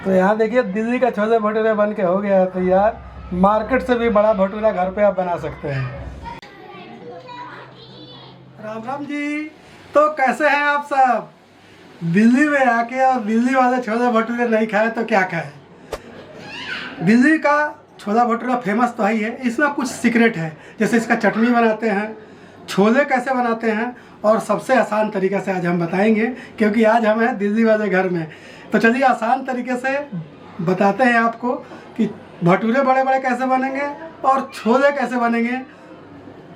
तो यहाँ देखिए दिल्ली का छोले भटूरे बन के हो गया है तैयार। मार्केट से भी बड़ा भटूरा घर पे आप बना सकते हैं। राम राम जी। तो कैसे हैं आप सब? दिल्ली में आके और दिल्ली वाले छोले भटूरे नहीं खाए तो क्या खाए। दिल्ली का छोला भटूरा फेमस तो ही है, इसमें कुछ सीक्रेट है। जैसे इसका चटनी बनाते हैं, छोले कैसे बनाते हैं, और सबसे आसान तरीके से आज हम बताएंगे, क्योंकि आज हम हैं दिल्ली वाले घर में। तो चलिए आसान तरीके से बताते हैं आपको कि भटूरे बड़े बड़े कैसे बनेंगे और छोले कैसे बनेंगे।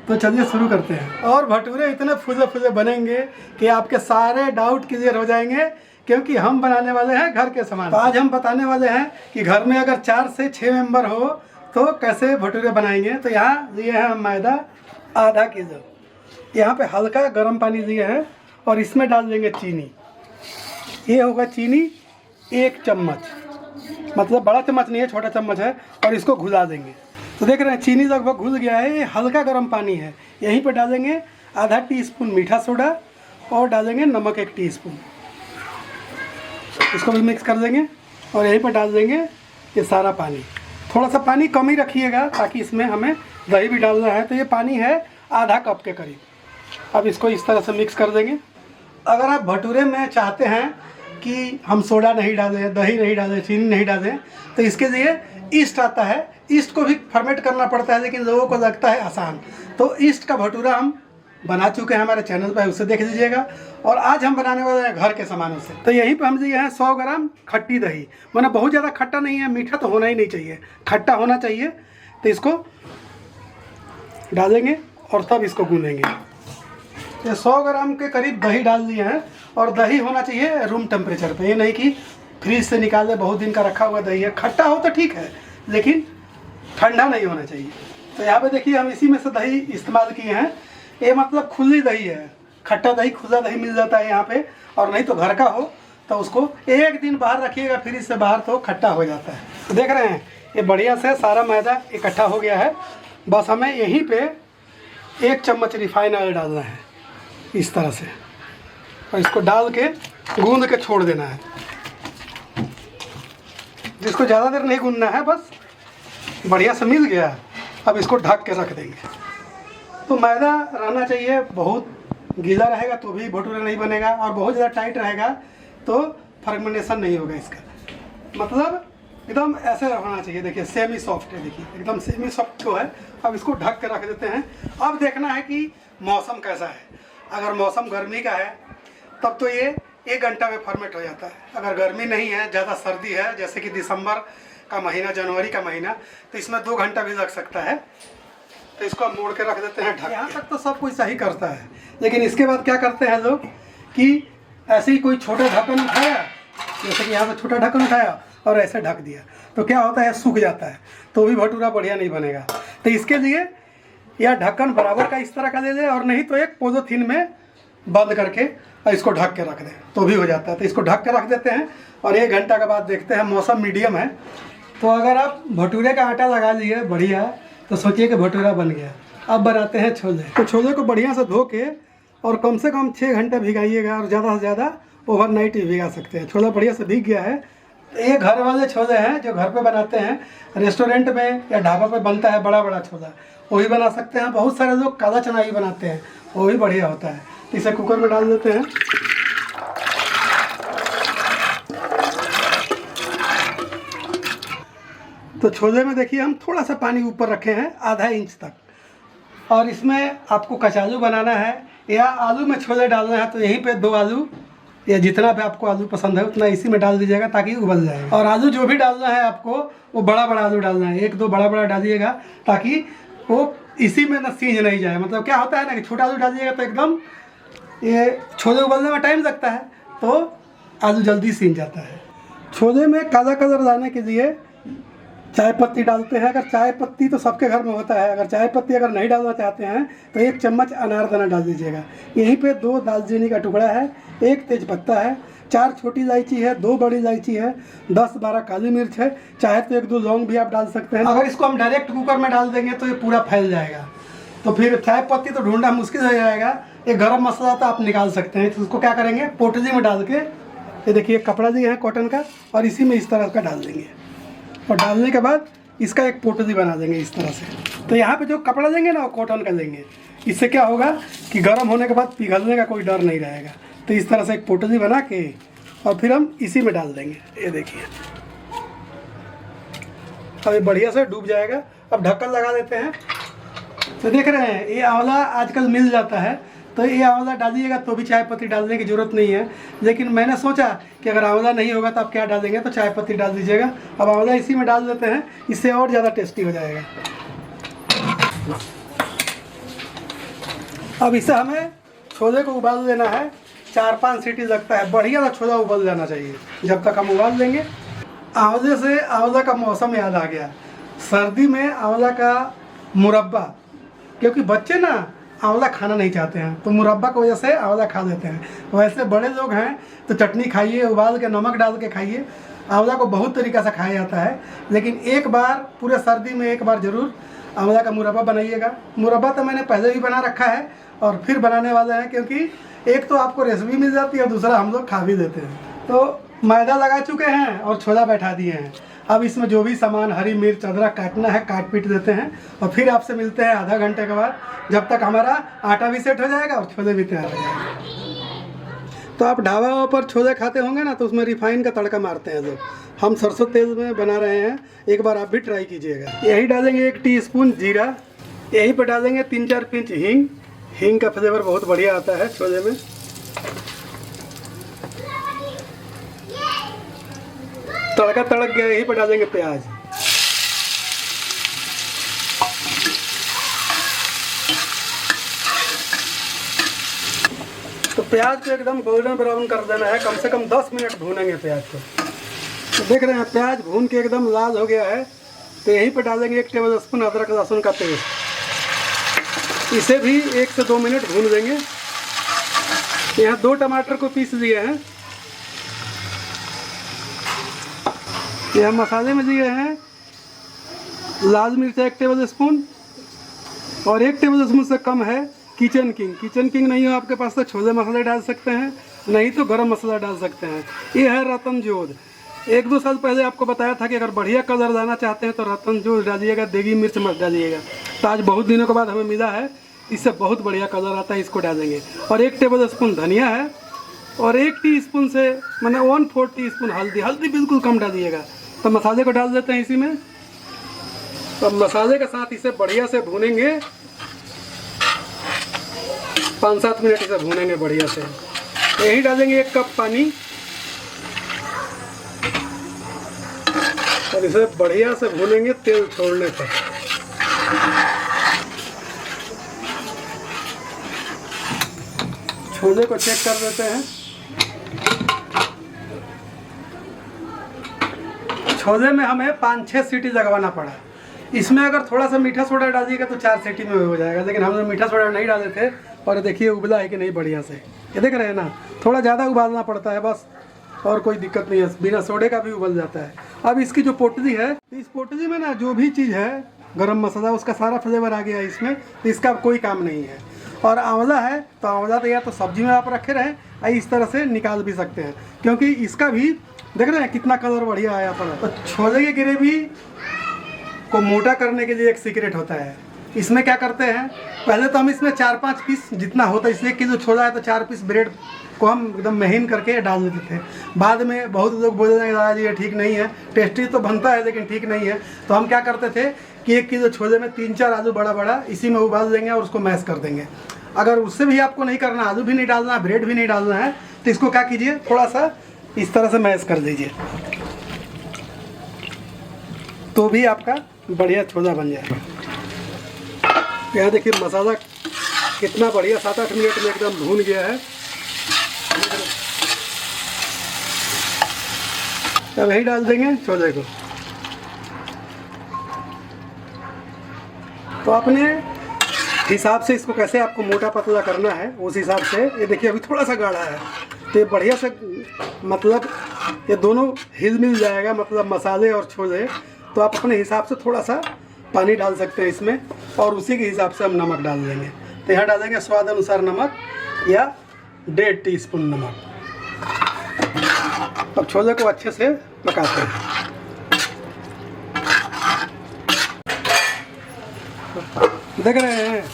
तो चलिए शुरू करते हैं। और भटूरे इतने फूले फूले बनेंगे कि आपके सारे डाउट क्लियर हो जाएंगे, क्योंकि हम बनाने वाले हैं घर के सामान। तो आज हम बताने वाले हैं कि घर में अगर 4 से 6 मेंबर हो तो कैसे भटूरे बनाएंगे। तो यहाँ लिए हैं हम मैदा आधा किलो। यहाँ पे हल्का गर्म पानी लिए हैं और इसमें डाल देंगे चीनी। ये होगा चीनी 1 चम्मच, मतलब बड़ा चम्मच नहीं है, छोटा चम्मच है। और इसको घुला देंगे। तो देख रहे हैं चीनी लगभग घुल गया है। ये हल्का गर्म पानी है। यहीं पे डालेंगे आधा टीस्पून मीठा सोडा और डालेंगे नमक 1 टीस्पून। इसको भी मिक्स कर देंगे और यहीं पर डाल देंगे ये सारा पानी। थोड़ा सा पानी कम ही रखिएगा ताकि इसमें हमें दही भी डालना है। तो ये पानी है आधा कप के करीब। अब इसको इस तरह से मिक्स कर देंगे। अगर आप भटूरे में चाहते हैं कि हम सोडा नहीं डालें, दही नहीं डालें, चीनी नहीं डालें, तो इसके लिए ईस्ट आता है। ईस्ट को भी फर्मेंट करना पड़ता है, लेकिन लोगों को लगता है आसान। तो ईस्ट का भटूरा हम बना चुके हैं हमारे चैनल पर, उसे देख लीजिएगा। और आज हम बनाने वाले हैं घर के सामानों से। तो यहीं पर हम लिए हैं 100 ग्राम खट्टी दही। मैंने बहुत ज़्यादा खट्टा नहीं है, मीठा तो होना ही नहीं चाहिए, खट्टा होना चाहिए। तो इसको डालेंगे और तब इसको गूंदेंगे। ये 100 ग्राम के करीब दही डाल दिए हैं। और दही होना चाहिए रूम टेम्परेचर पे, ये नहीं कि फ्रिज से निकाल दे, बहुत दिन का रखा हुआ दही है। खट्टा हो तो ठीक है, लेकिन ठंडा नहीं होना चाहिए। तो यहाँ पे देखिए हम इसी में से दही इस्तेमाल किए हैं। ये मतलब खुली दही है, खट्टा दही खुला दही मिल जाता है यहाँ पे। और नहीं तो घर का हो तो उसको 1 दिन बाहर रखिएगा फ्रिज से बाहर, तो खट्टा हो जाता है। तो देख रहे हैं ये बढ़िया से सारा मैदा इकट्ठा हो गया है। बस हमें यहीं पे 1 चम्मच रिफाइन ऑयल डालना है इस तरह से, और इसको डाल के गूंद के छोड़ देना है। जिसको ज़्यादा देर नहीं गूंदना है, बस बढ़िया से मिल गया है। अब इसको ढक के रख देंगे। तो मैदा रहना चाहिए, बहुत गीला रहेगा तो भी भटूरा नहीं बनेगा, और बहुत ज़्यादा टाइट रहेगा तो फर्मेंटेशन नहीं होगा इसका। मतलब एकदम ऐसे रहना चाहिए। देखिए सेमी सॉफ्ट है, देखिए एकदम सेमी सॉफ्ट को है। अब इसको ढक के रख देते हैं। अब देखना है कि मौसम कैसा है। अगर मौसम गर्मी का है तब तो ये 1 घंटा में फर्मेंट हो जाता है। अगर गर्मी नहीं है, ज़्यादा सर्दी है, जैसे कि दिसंबर का महीना, जनवरी का महीना, तो इसमें 2 घंटा भी लग सकता है। तो इसको हम मोड़ के रख देते हैं ढक। यहाँ तक तो सब कुछ सही करता है, लेकिन इसके बाद क्या करते हैं लोग कि ऐसे ही कोई छोटा ढक्कन उठाया, जैसे कि यहाँ से छोटा ढक्कन उठाया और ऐसे ढक दिया, तो क्या होता है सूख जाता है, तो भी भटूरा बढ़िया नहीं बनेगा। तो इसके लिए यह ढक्कन बराबर का इस तरह का ले लें, और नहीं तो एक पॉलीथीन में बंद करके और इसको ढक के रख दें तो भी हो जाता है। तो इसको ढक के रख देते हैं और 1 घंटा के बाद देखते हैं। मौसम मीडियम है, तो अगर आप भटूरे का आटा लगा लिए बढ़िया, तो सोचिए कि भटूरा बन गया। अब बनाते हैं छोले। तो छोले को बढ़िया से धो के और कम से कम 6 घंटे भिगाइएगा, और ज़्यादा से ज़्यादा ओवरनाइट भी भिगा सकते हैं। छोला बढ़िया से भीग गया है। ये घर वाले छोले हैं जो घर पे बनाते हैं। रेस्टोरेंट में या ढाबा पे बनता है बड़ा बड़ा छोला, वो भी बना सकते हैं। बहुत सारे लोग काला चना भी बनाते हैं, वो भी बढ़िया होता है। इसे कुकर में डाल देते हैं। तो छोले में देखिए हम थोड़ा सा पानी ऊपर रखे हैं, आधा इंच तक। और इसमें आपको कचालू बनाना है या आलू में छोले डालना है, तो यहीं पे 2 आलू या जितना भी आपको आलू पसंद है उतना इसी में डाल दीजिएगा ताकि उबल जाए। और आलू जो भी डालना है आपको वो बड़ा बड़ा आलू डालना है, 1-2 बड़ा बड़ा डालिएगा ताकि वो इसी में ना सीज नहीं जाए। मतलब क्या होता है ना कि छोटा आलू डालिएगा तो एकदम ये छोले उबलने में टाइम लगता है, तो आलू जल्दी सीज जाता है। छोले में काला कलर लाने के लिए चाय पत्ती डालते हैं। अगर चाय पत्ती तो सबके घर में होता है, अगर चाय पत्ती अगर नहीं डालना चाहते हैं तो 1 चम्मच अनारदाना डाल दीजिएगा। यहीं पे 2 दालचीनी का टुकड़ा है, 1 तेज़पत्ता है, 4 छोटी इलायची है, 2 बड़ी इलायची है, 10-12 काली मिर्च है। चाहे तो 1-2 लौंग भी आप डाल सकते हैं। अगर इसको हम डायरेक्ट कुकर में डाल देंगे तो ये पूरा फैल जाएगा, तो फिर चाय पत्ती तो ढूंढना मुश्किल हो जाएगा। ये गरम मसाला तो आप निकाल सकते हैं। तो उसको क्या करेंगे, पोटली में डाल के ये देखिए कपड़ा दिया है कॉटन का, और इसी में इस तरह का डाल देंगे, और डालने के बाद इसका एक पोटली बना देंगे इस तरह से। तो यहाँ पे जो कपड़ा देंगे ना वो कॉटन का देंगे, इससे क्या होगा कि गर्म होने के बाद पिघलने का कोई डर नहीं रहेगा। तो इस तरह से एक पोटली बना के और फिर हम इसी में डाल देंगे। ये देखिए अब ये बढ़िया से डूब जाएगा। अब ढक्कन लगा देते हैं। तो देख रहे हैं ये आंवला आजकल मिल जाता है, तो ये आंवला डालिएगा तो भी चाय पत्ती डालने की ज़रूरत नहीं है। लेकिन मैंने सोचा कि अगर आंवला नहीं होगा तो आप क्या डालेंगे, तो चाय पत्ती डाल दीजिएगा। अब आंवला इसी में डाल देते हैं, इससे और ज़्यादा टेस्टी हो जाएगा। अब इसे हमें छोले को उबाल लेना है, 4-5 सीटी लगता है, बढ़िया सा छोला उबल जाना चाहिए। जब तक हम उबाल लेंगे। आंवले से आंवला का मौसम याद आ गया, सर्दी में आंवला का मुरब्बा, क्योंकि बच्चे ना आंवला खाना नहीं चाहते हैं, तो मुरब्बा की वजह से आंवला खा लेते हैं। वैसे बड़े लोग हैं तो चटनी खाइए, उबाल के नमक डाल के खाइए। आंवला को बहुत तरीक़ा से खाया जाता है, लेकिन एक बार पूरे सर्दी में एक बार ज़रूर आंवला का मुरब्बा बनाइएगा। मुरब्बा तो मैंने पहले भी बना रखा है और फिर बनाने वाले हैं, क्योंकि एक तो आपको रेसिपी मिल जाती है, दूसरा हम लोग खा भी देते हैं। तो मैदा लगा चुके हैं और छोला बैठा दिए हैं। अब इसमें जो भी सामान, हरी मिर्च, अदरक काटना है काट पीट देते हैं, और फिर आपसे मिलते हैं आधा घंटे के बाद, जब तक हमारा आटा भी सेट हो जाएगा और छोले भी तैयार हो जाएंगे। तो आप ढाबा पर छोले खाते होंगे ना, तो उसमें रिफाइन का तड़का मारते हैं लोग। हम सरसों तेल में बना रहे हैं, एक बार आप भी ट्राई कीजिएगा। यही डालेंगे 1 टीस्पून जीरा, यहीं पर डालेंगे 3-4 पिंच हींग। हींग का फ्लेवर बहुत बढ़िया आता है छोले में। तड़का तड़क गया, यहीं पर डालेंगे प्याज। तो प्याज को एकदम गोल्डन ब्राउन कर देना है, कम से कम 10 मिनट भूनेंगे प्याज को। तो देख रहे हैं प्याज भून के एकदम लाल हो गया है। तो यहीं पर डालेंगे 1 टेबल स्पून अदरक लहसुन का पेस्ट। इसे भी 1 से 2 मिनट भून देंगे। यहाँ 2 टमाटर को पीस लिए हैं। यह मसाले में दिए हैं लाल मिर्च 1 टेबल स्पून, और 1 टेबल स्पून से कम है किचन किंग। किचन किंग नहीं हो आपके पास तो छोले मसाले डाल सकते हैं, नहीं तो गरम मसाला डाल सकते हैं। ये है रतन जोध। 1-2 साल पहले आपको बताया था कि अगर बढ़िया कलर लाना चाहते हैं तो रतन जोध डालिएगा, देगी मिर्च मत डालिएगा। तो आज बहुत दिनों के बाद हमें मिला है, इससे बहुत बढ़िया कलर आता है, इसको डालेंगे। और 1 टेबल स्पून धनिया है, और 1 टीस्पून से मैंने 1/4 टीस्पून हल्दी। हल्दी बिल्कुल कम डालिएगा। तो मसाले को डाल देते हैं इसी में। तो मसाले के साथ इसे बढ़िया से भूनेंगे, 5-7 मिनट इसे भूनेंगे बढ़िया से। यही डालेंगे 1 कप पानी, और इसे बढ़िया से भूनेंगे तेल छोड़ने तक। छोले को चेक कर देते हैं। छोले में हमें 5-6 सीटी लगवाना पड़ा। इसमें अगर थोड़ा सा मीठा सोडा डालिएगा तो 4 सीटी में हो जाएगा, लेकिन हम लोग मीठा सोडा नहीं डाले थे। और देखिए उबला है कि नहीं बढ़िया से, ये देख रहे हैं ना, थोड़ा ज़्यादा उबालना पड़ता है बस, और कोई दिक्कत नहीं है, बिना सोडे का भी उबल जाता है। अब इसकी जो पोटली है, इस पोटली में ना जो भी चीज़ है गरम मसाला, उसका सारा फ्लेवर आ गया इसमें, तो इसका कोई काम नहीं है। और आंवला है तो आंवला तो या तो सब्जी में आप रखे रहें, इस तरह से निकाल भी सकते हैं, क्योंकि इसका भी देख रहे हैं कितना कलर बढ़िया आया था। तो छोले की ग्रेवी को मोटा करने के लिए एक सीक्रेट होता है। इसमें क्या करते हैं, पहले तो हम इसमें 4-5 पीस जितना होता है, इसलिए किलो छोला है तो 4 पीस ब्रेड को हम एकदम महीन करके डाल देते थे। बाद में बहुत लोग बोले कि दादाजी ये ठीक नहीं है, टेस्टी तो बनता है लेकिन ठीक नहीं है। तो हम क्या करते थे कि 1 किलो छोले में 3-4 आलू बड़ा बड़ा इसी में उबाल देंगे और उसको मैश कर देंगे। अगर उससे भी आपको नहीं करना, आलू भी नहीं डालना, ब्रेड भी नहीं डालना है, तो इसको क्या कीजिए, थोड़ा सा इस तरह से मैश कर दीजिए, तो भी आपका बढ़िया छोला बन जाएगा। यहाँ देखिए मसाला कितना बढ़िया 7-8 मिनट में एकदम भून गया है। अब यही डाल देंगे छोले को। तो अपने हिसाब से इसको कैसे आपको मोटा पतला करना है उस हिसाब से। ये देखिए अभी थोड़ा सा गाढ़ा है, तो ये बढ़िया से मतलब ये दोनों हिल मिल जाएगा, मतलब मसाले और छोले। तो आप अपने हिसाब से थोड़ा सा पानी डाल सकते हैं इसमें, और उसी के हिसाब से हम नमक डाल देंगे। तो यहाँ डालेंगे स्वाद अनुसार नमक, या 1.5 टीस्पून नमक। अब छोले को अच्छे से पकाते हैं। देख रहे हैं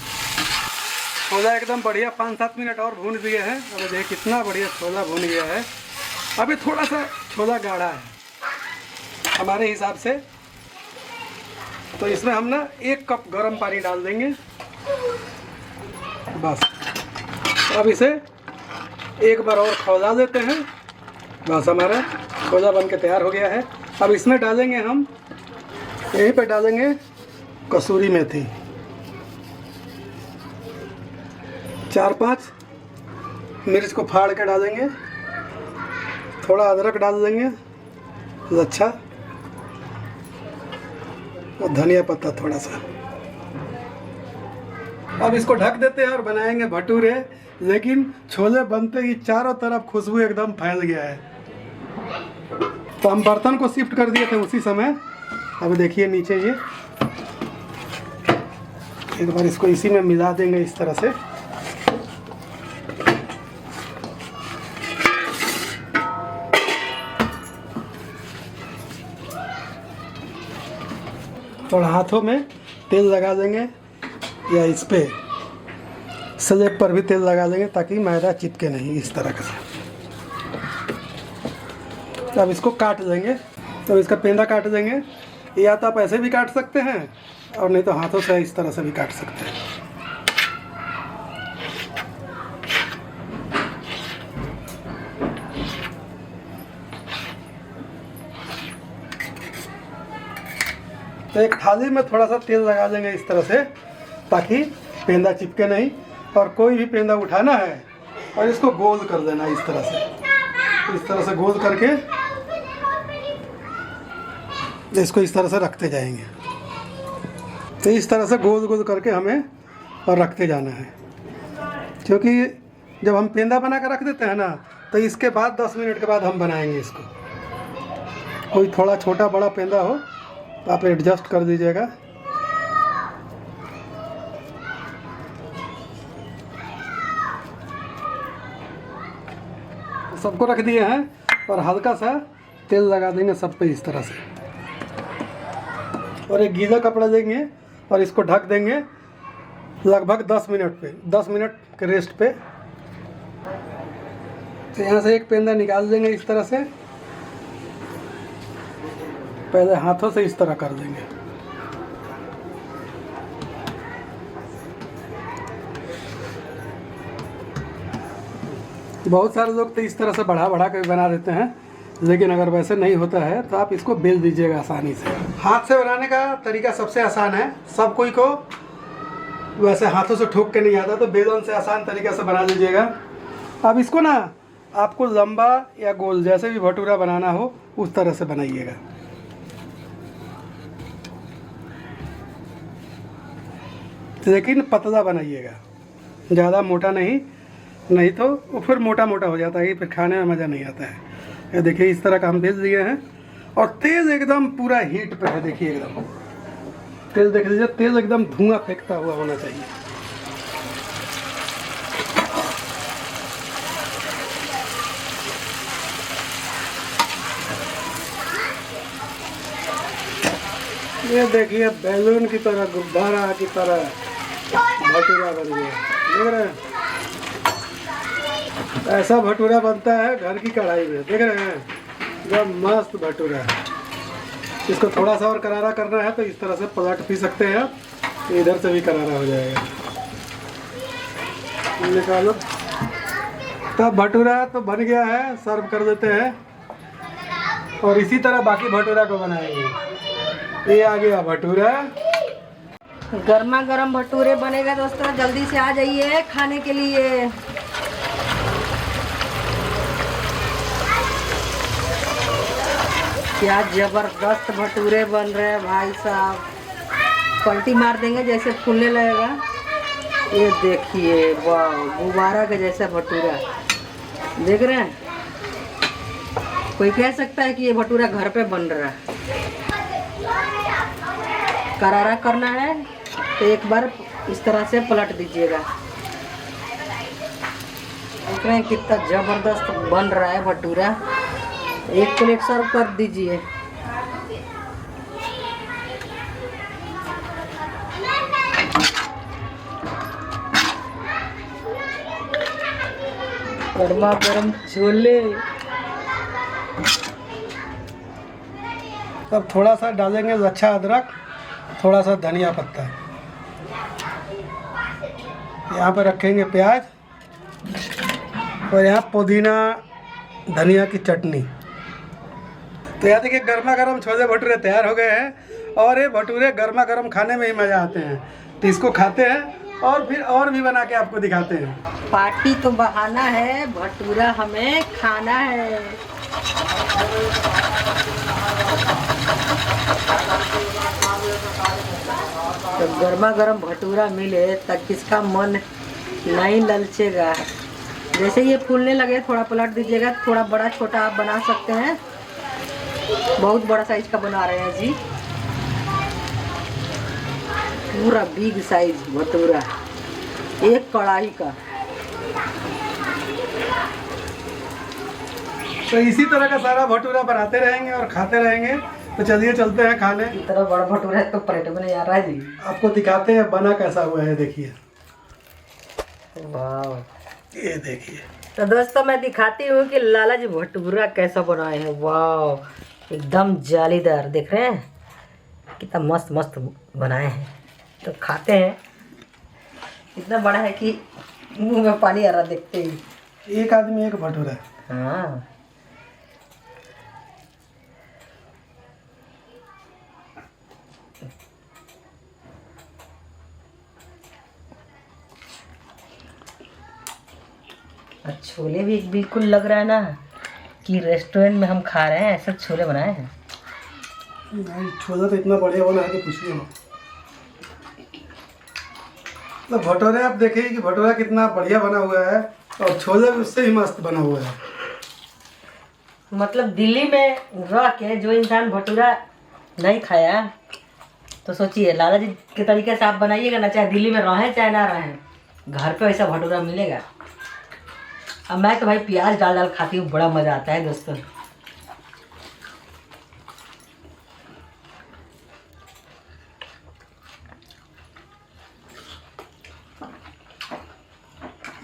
छोला एकदम बढ़िया 5-7 मिनट और भून दिए हैं। अब देखिए कितना बढ़िया छोला भून गया है। अभी थोड़ा सा छोला गाढ़ा है हमारे हिसाब से, तो इसमें हम ना 1 कप गर्म पानी डाल देंगे बस। अब इसे एक बार और खौला देते हैं। बस हमारा छोला बन के तैयार हो गया है। अब इसमें डालेंगे हम, यहीं पे डालेंगे कसूरी मेथी, 4-5 मिर्च को फाड़ के डालेंगे, थोड़ा अदरक डाल देंगे, अच्छा, और धनिया पत्ता थोड़ा सा। अब इसको ढक देते हैं और बनाएंगे भटूरे। लेकिन छोले बनते ही चारों तरफ खुशबू एकदम फैल गया है, तो हम बर्तन को शिफ्ट कर दिए थे उसी समय। अब देखिए नीचे ये एक बार इसको इसी में मिला देंगे इस तरह से। थोड़ा हाथों में तेल लगा देंगे या इस पे स्लेब पर भी तेल लगा देंगे ताकि मैदा चिपके नहीं, इस तरह से। अब इसको काट देंगे, तो इसका पेंदा काट देंगे। या तो आप ऐसे भी काट सकते हैं और नहीं तो हाथों से इस तरह से भी काट सकते हैं। तो एक थाली में थोड़ा सा तेल लगा देंगे इस तरह से ताकि पेंदा चिपके नहीं। और कोई भी पेंदा उठाना है और इसको गोल कर देना इस तरह से गोल करके इसको इस तरह से रखते जाएंगे। तो इस तरह से गोल गोल करके हमें और रखते जाना है, क्योंकि जब हम पेंदा बना कर रख देते हैं ना, तो इसके बाद 10 मिनट के बाद हम बनाएंगे इसको। कोई थोड़ा छोटा बड़ा पेंदा हो तो आप एडजस्ट कर दीजिएगा। सबको रख दिए हैं और हल्का सा तेल लगा देंगे सब पे इस तरह से, और एक गीला कपड़ा देंगे और इसको ढक देंगे लगभग 10 मिनट पे, 10 मिनट के रेस्ट पे। तो यहाँ से एक पेंदा निकाल देंगे इस तरह से, पहले हाथों से इस तरह कर देंगे। बहुत सारे लोग तो इस तरह से बढ़ा बढ़ा कर बना देते हैं, लेकिन अगर वैसे नहीं होता है तो आप इसको बेल दीजिएगा आसानी से। हाथ से बनाने का तरीका सबसे आसान है, सब कोई को वैसे हाथों से ठोक के नहीं आता, तो बेलन से आसान तरीके से बना लीजिएगा। अब इसको ना आपको लंबा या गोल जैसे भी भटूरा बनाना हो उस तरह से बनाइएगा। लेकिन पतला बनाइएगा, ज़्यादा मोटा नहीं, नहीं तो वो फिर मोटा मोटा हो जाता है, फिर खाने में मज़ा नहीं आता है। ये देखिए इस तरह का हम भेज दिए हैं और तेल एकदम पूरा हीट पे है। देखिए एकदम तेल देख लीजिए, तेल एकदम धुआं फेंकता हुआ होना चाहिए। ये देखिए बैलून की तरह, गुब्बारा की तरह भटूरा बन गया, देख रहे हैं। ऐसा भटूरा बनता है घर की कढ़ाई में, देख रहे हैं, जब मस्त भटूरा है। इसको थोड़ा सा और करारा करना है तो इस तरह से पलट भी सकते हैं आप, इधर से भी करारा हो जाएगा। निकालो, तब भटूरा तो बन गया है, सर्व कर देते हैं। और इसी तरह बाकी भटूरा को बनाएंगे। ये आ गया भटूरा, गर्मा गर्म भटूरे बनेगा दोस्तों, जल्दी से आ जाइए खाने के लिए। क्या जबरदस्त भटूरे बन रहे हैं भाई साहब, पलटी मार देंगे जैसे फूलने लगेगा। ये देखिए, वाह, गुब्बारा के जैसा भटूरा, देख रहे हैं। कोई कह सकता है कि ये भटूरा घर पे बन रहा है। करारा करना है तो एक बार इस तरह से पलट दीजिएगा। देख रहे हैं कितना जबरदस्त बन रहा है भटूरा। एक प्लेट सर्व कर दीजिए। गर्मा गर्म छोले। अब थोड़ा सा डालेंगे लच्छा अदरक, थोड़ा सा धनिया पत्ता, यहाँ पर रखेंगे प्याज और यहाँ पुदीना धनिया की चटनी। तो यहाँ देखिए गर्मा गर्म छोले भटूरे तैयार हो गए हैं और ये भटूरे गर्मा गर्म खाने में ही मज़ा आते हैं। तो इसको खाते हैं और फिर और भी बना के आपको दिखाते हैं। पार्टी तो बहाना है, भटूरा हमें खाना है। तो गर्मा गर्म भटूरा मिले तब किसका मन नहीं ललचेगा। जैसे ये फूलने लगे थोड़ा पलट दीजिएगा। थोड़ा बड़ा छोटा आप बना सकते हैं। बहुत बड़ा साइज का बना रहे हैं जी, पूरा बिग साइज भटूरा, एक कढ़ाई का। तो इसी तरह का सारा भटूरा बनाते रहेंगे और खाते रहेंगे। तो चलिए चलते हैं खाने। इतना बड़ा भटूरा है तो प्लेट में नहीं आ रहा है जी। आपको दिखाते हैं बना कैसा हुआ है, देखिए। वाह, ये देखिए। तो दोस्तों मैं दिखाती हूँ कि लाला जी भटूरा कैसा बनाए हैं। वाह, एकदम जालीदार, देख रहे हैं कितना मस्त मस्त बनाए हैं। तो खाते हैं। इतना बड़ा है कि मुंह में पानी आ रहा देखते ही। एक आदमी एक भटूरा। हाँ, और छोले भी बिल्कुल लग रहा है ना कि रेस्टोरेंट में हम खा रहे हैं। ऐसे छोले बनाए हैं। भाई छोला तो इतना बढ़िया बना है कि पूछिए मत। तो भटूरे आप देखिए कि भटूरा कितना बढ़िया बना हुआ है और छोले भी उससे ही मस्त बना हुआ है। मतलब दिल्ली में रह के जो इंसान भटूरा नहीं खाया तो सोचिए लाला जी के तरीके से आप बनाइएगा ना, चाहे दिल्ली में रहें चाहे ना रहें, घर पे ऐसा भटूरा मिलेगा। अब मैं तो भाई प्याज डाल डाल खाती हूँ, बड़ा मज़ा आता है दोस्तों।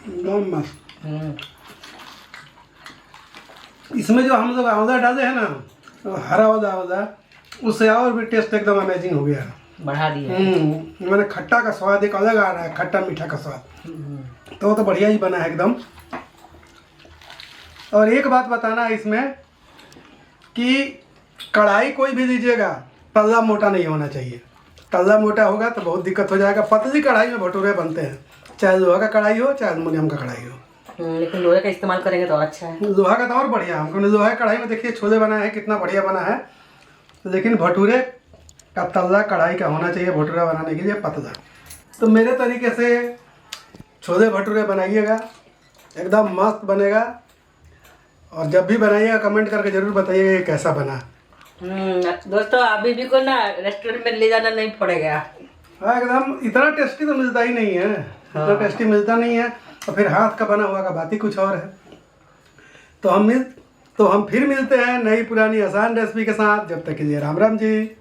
एकदम मस्त। इसमें जो हम लोग आंवला डाले हैं ना, हरा वाला आंवला, उससे और भी टेस्ट एकदम अमेजिंग हो गया। बढ़ा दिए। मैंने खट्टा का स्वाद एक अलग आ रहा है, खट्टा मीठा का स्वाद। तो वो तो बढ़िया ही बना है एकदम। और एक बात बताना है इसमें कि कढ़ाई कोई भी लीजिएगा तल्ला मोटा नहीं होना चाहिए। तल्ला मोटा होगा तो बहुत दिक्कत हो जाएगा। पतली कढ़ाई में भटूरे बनते हैं, चाहे लोहा का कढ़ाई हो चाहे एल्युमिनियम का कढ़ाई हो। लेकिन लोहे का इस्तेमाल करेंगे तो अच्छा है। लोहा का तो और बढ़िया। हमको लोहा की कढ़ाई में देखिए छोले बना है, कितना बढ़िया बना है। लेकिन भटूरे का तल्ला कढ़ाई का होना चाहिए भटूरा बनाने के लिए, पतला। तो मेरे तरीके से छोले भटूरे बनाइएगा, एकदम मस्त बनेगा। और जब भी बनाइएगा कमेंट करके ज़रूर बताइएगा ये कैसा बना। दोस्तों अभी भी को ना रेस्टोरेंट में ले जाना नहीं पड़ेगा। हाँ, एकदम इतना टेस्टी तो मिलता ही नहीं है। इतना टेस्टी मिलता नहीं है। और फिर हाथ का बना हुआ का बात ही कुछ और है। तो हम फिर मिलते हैं नई पुरानी आसान रेसिपी के साथ। जब तक के लिए राम राम जी।